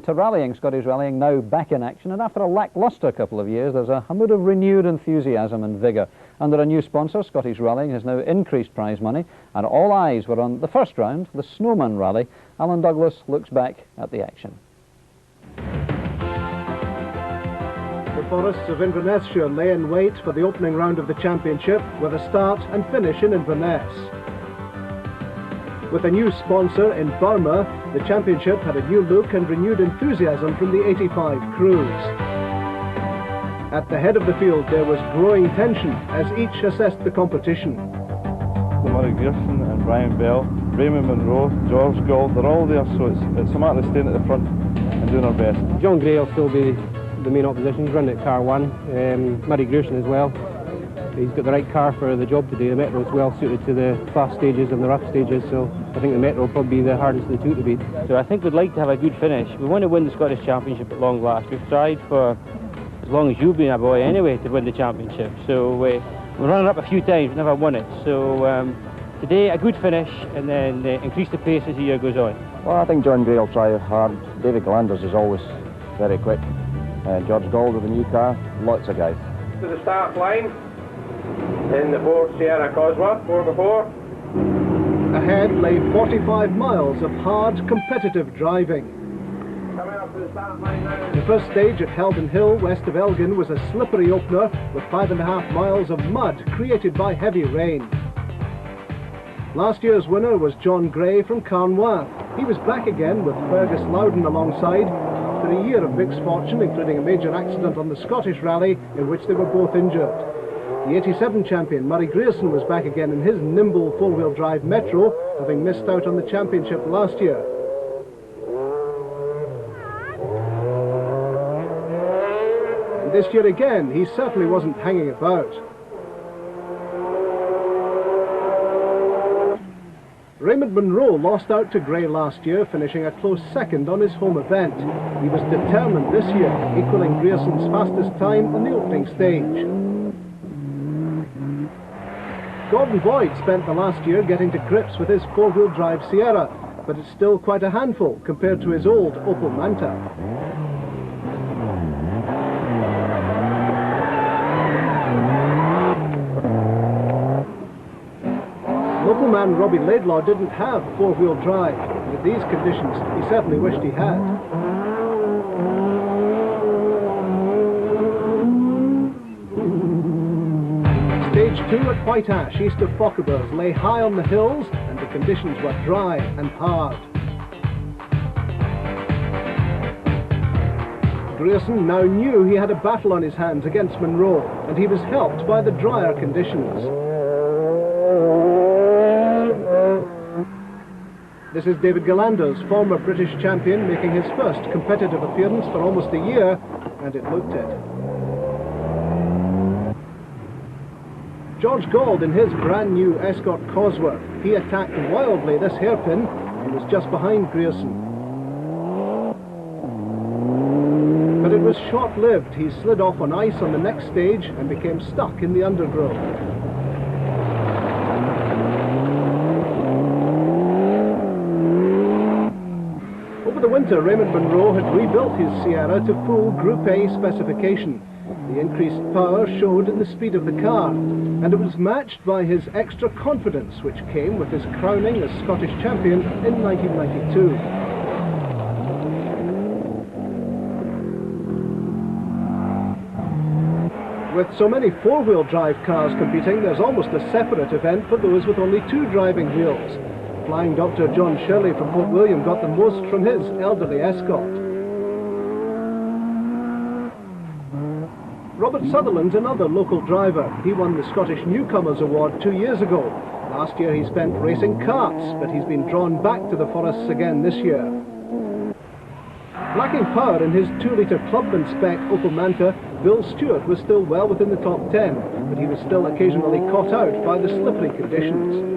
Welcome to rallying. Scottish rallying now back in action, and after a lacklustre couple of years, there's a mood of renewed enthusiasm and vigour. Under a new sponsor, Scottish Rallying has now increased prize money, and all eyes were on the first round, the Snowman rally. Alan Douglas looks back at the action. The forests of Inverness-shire lay in wait for the opening round of the championship, with a start and finish in Inverness. With a new sponsor in Burma, the championship had a new look and renewed enthusiasm from the 85 crews. At the head of the field there was growing tension as each assessed the competition. Murray Grierson and Brian Bell, Raymond Monroe, George Gold, they're all there, so it's a matter of staying at the front and doing our best. John Gray will still be the main opposition. He's running at car 1. Murray Grierson as well. He's got the right car for the job today. The Metro is well suited to the fast stages and the rough stages, so I think the Metro will probably be the hardest of the two to beat. So I think we'd like to have a good finish. We want to win the Scottish Championship at long last. We've tried for as long as you've been a boy anyway to win the championship. So we're running up a few times, never won it. So today a good finish, and then increase the pace as the year goes on. Well, I think John Gray will try hard. David Galanders is always very quick. George Gold with a new car, lots of guys. To the start line in the Ford Sierra Cosworth, 4x4. Ahead lay 45 miles of hard, competitive driving. Coming up to the start line now. The first stage at Heldon Hill, west of Elgin, was a slippery opener with 5.5 miles of mud created by heavy rain. Last year's winner was John Gray from Carnwath. He was back again with Fergus Loudon alongside after a year of mixed fortune, including a major accident on the Scottish Rally in which they were both injured. The 87 champion Murray Grierson was back again in his nimble four-wheel drive Metro, having missed out on the championship last year. And this year again, he certainly wasn't hanging about. Raymond Monroe lost out to Gray last year, finishing a close second on his home event. He was determined this year, equalling Grierson's fastest time on the opening stage. Gordon Boyd spent the last year getting to grips with his four-wheel drive Sierra, but it's still quite a handful compared to his old Opel Manta. Local man Robbie Laidlaw didn't have four-wheel drive, and in these conditions he certainly wished he had. Stage 2 at White Ash, east of Fochabers, lay high on the hills, and the conditions were dry and hard. Grierson now knew he had a battle on his hands against Monroe, and he was helped by the drier conditions. This is David Galanders, former British champion, making his first competitive appearance for almost a year, and it looked it. George Gold in his brand new Escort Cosworth. He attacked wildly this hairpin and was just behind Grierson. But it was short-lived. He slid off on ice on the next stage and became stuck in the undergrowth. Over the winter, Raymond Monroe had rebuilt his Sierra to full Group A specification. The increased power showed in the speed of the car, and it was matched by his extra confidence, which came with his crowning as Scottish champion in 1992. With so many four-wheel drive cars competing, there's almost a separate event for those with only two driving wheels. Flying Dr. John Shirley from Port William got the most from his elderly Escort. Robert Sutherland's another local driver. He won the Scottish Newcomers Award 2 years ago. Last year he spent racing karts, but he's been drawn back to the forests again this year. Lacking power in his 2-litre Clubman spec Opel Manta, Bill Stewart was still well within the top 10, but he was still occasionally caught out by the slippery conditions.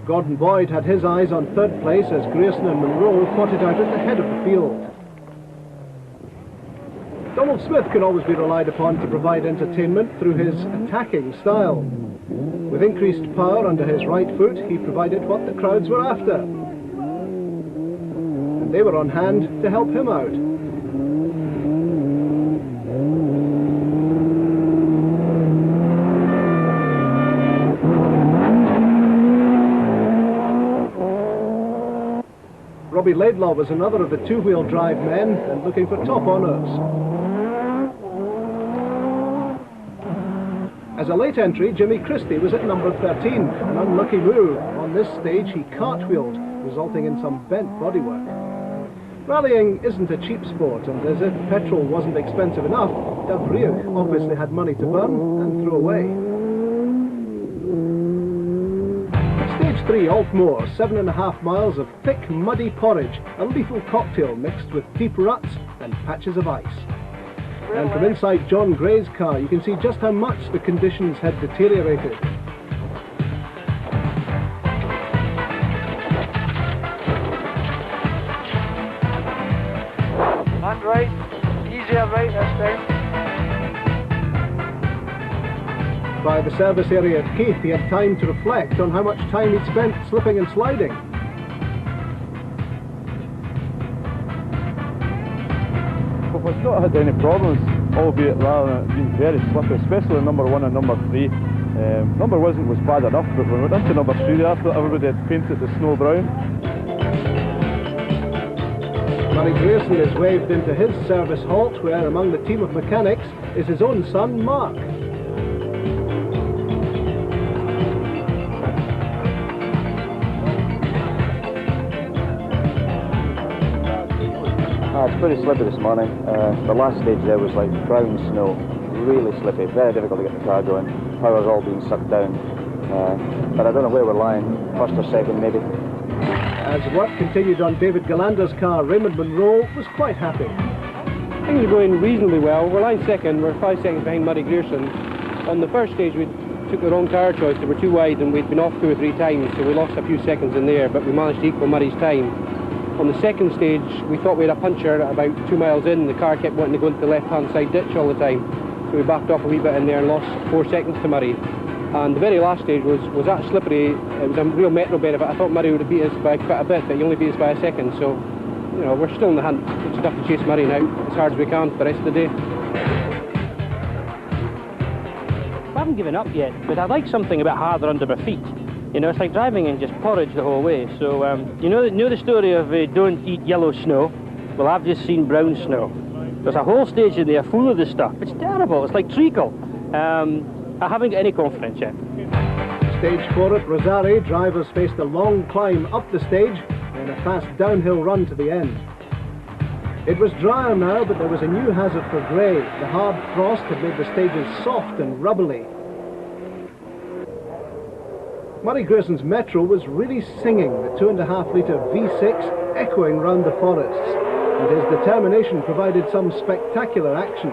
Gordon Boyd had his eyes on third place as Grierson and Monroe fought it out at the head of the field. Donald Smith can always be relied upon to provide entertainment through his attacking style. With increased power under his right foot, he provided what the crowds were after. And they were on hand to help him out. Robbie Laidlaw was another of the two-wheel drive men and looking for top honours. As a late entry, Jimmy Christie was at number 13, an unlucky move. On this stage he cartwheeled, resulting in some bent bodywork. Rallying isn't a cheap sport, and as if petrol wasn't expensive enough, Davrieux obviously had money to burn and throw away. Stage 3 Altmoor, 7.5 miles of thick, muddy porridge, a lethal cocktail mixed with deep ruts and patches of ice. And from inside John Gray's car, you can see just how much the conditions had deteriorated. And right, easier right this time. By the service area at Keith, he had time to reflect on how much time he'd spent slipping and sliding. We've not had any problems, albeit rather than being very slippery, especially number 1 and number 3. Number 1 was bad enough, but when we went into number 3, I thought everybody had painted the snow brown. Murray Grierson is waved into his service halt, where among the team of mechanics is his own son, Mark. It's pretty slippy this morning. The last stage there was like brown snow, really slippy, very difficult to get the car going. Power's all being sucked down. But I don't know where we're lying, first or second maybe. As work continued on David Galander's car, Raymond Munro was quite happy. Things are going reasonably well. We're lying second, we're 5 seconds behind Murray Grierson. On the first stage we took the wrong tyre choice, they were too wide and we'd been off 2 or 3 times, so we lost a few seconds in there, but we managed to equal Murray's time. On the second stage, we thought we had a puncture at about 2 miles in. The car kept wanting to go into the left-hand side ditch all the time. So we backed off a wee bit in there and lost 4 seconds to Murray. And the very last stage was that slippery. It was a real metro benefit. I thought Murray would have beat us by quite a bit, but he only beat us by a second. So, you know, we're still in the hunt. We just have to chase Murray now as hard as we can for the rest of the day. I haven't given up yet, but I'd like something a bit harder under my feet. You know, it's like driving in just porridge the whole way. So, you know the story of don't eat yellow snow? Well, I've just seen brown snow. There's a whole stage in there full of this stuff. It's terrible. It's like treacle. I haven't got any confidence yet. Stage 4 at Rosario, drivers faced a long climb up the stage and a fast downhill run to the end. It was drier now, but there was a new hazard for Gray. The hard frost had made the stages soft and rubbly. Murray Grierson's Metro was really singing, the 2.5 litre V6 echoing round the forests, and his determination provided some spectacular action.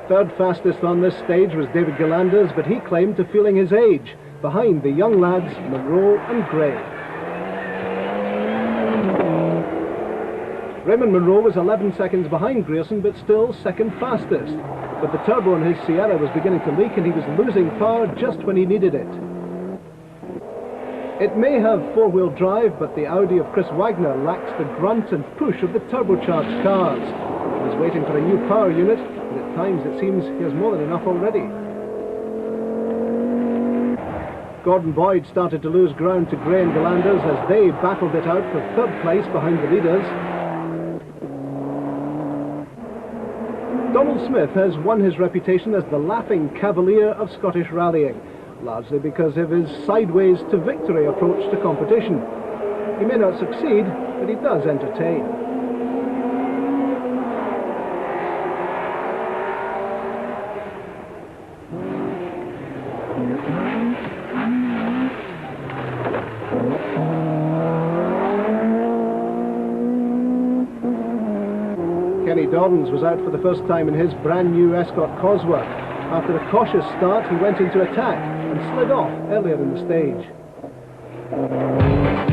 Third fastest on this stage was David Galander's, but he claimed to feeling his age, behind the young lads Munro and Gray. Raymond Munro was 11 seconds behind Grierson, but still second fastest. But the turbo in his Sierra was beginning to leak and he was losing power just when he needed it. It may have four-wheel drive, but the Audi of Chris Wagner lacks the grunt and push of the turbocharged cars. He's waiting for a new power unit, and at times it seems he has more than enough already. Gordon Boyd started to lose ground to Gray and Galanders as they battled it out for third place behind the leaders. Donald Smith has won his reputation as the laughing cavalier of Scottish rallying, largely because of his sideways to victory approach to competition. He may not succeed, but he does entertain. Kenny Dorrans was out for the first time in his brand new Escort Cosworth. After a cautious start, he went into attack and slid off earlier in the stage.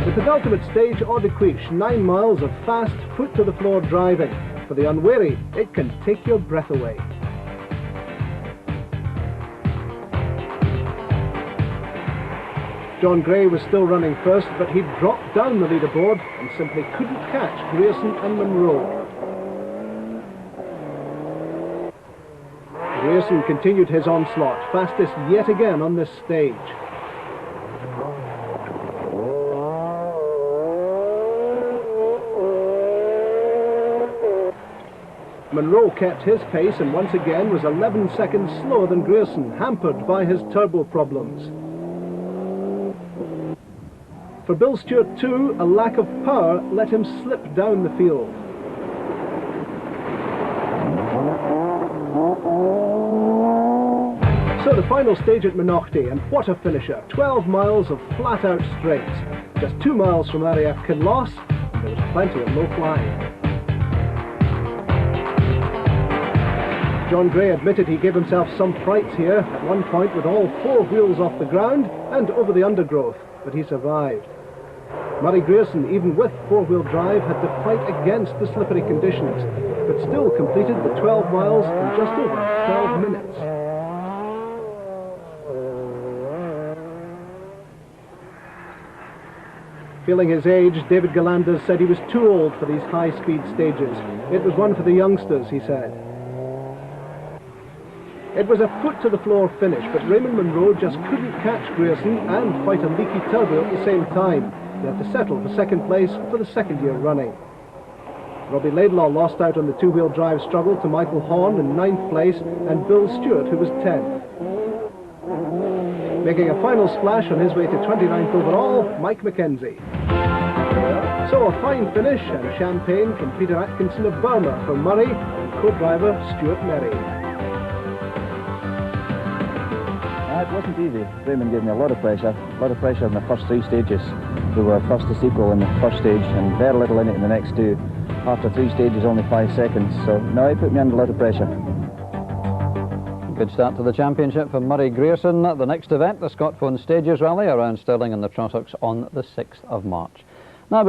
The penultimate stage, Hors de Quiche, 9 miles of fast, foot-to-the-floor driving. For the unwary, it can take your breath away. John Gray was still running first, but he dropped down the leaderboard and simply couldn't catch Grierson and Munro. Grierson continued his onslaught, fastest yet again on this stage. Munro kept his pace and once again was 11 seconds slower than Grierson, hampered by his turbo problems. For Bill Stewart too, a lack of power let him slip down the field. So the final stage at Menochty, and what a finisher. 12 miles of flat-out straights. Just 2 miles from RAF Kinloss, and there was plenty of low flying. John Gray admitted he gave himself some frights here, at one point with all 4 wheels off the ground and over the undergrowth, but he survived. Murray Grierson, even with 4-wheel drive, had to fight against the slippery conditions, but still completed the 12 miles in just over 12 minutes. Feeling his age, David Galanders said he was too old for these high-speed stages. It was one for the youngsters, he said. It was a foot-to-the-floor finish, but Raymond Munro just couldn't catch Grierson and fight a leaky turbo at the same time. He had to settle for second place for the second year running. Robbie Laidlaw lost out on the 2-wheel drive struggle to Michael Horn in 9th place and Bill Stewart, who was 10th. Making a final splash on his way to 29th overall, Mike McKenzie. So a fine finish and champagne from Peter Atkinson of Burma for Murray and co-driver Stuart Merry. It wasn't easy. Raymond gave me a lot of pressure in the first 3 stages. We were fastest equal in the first stage and very little in it in the next 2. After 3 stages, only 5 seconds. So no, it put me under a lot of pressure. Good start to the championship for Murray Grierson. The next event, the Scotphone Stages Rally around Stirling and the Trottocks on the 6th of March. Now,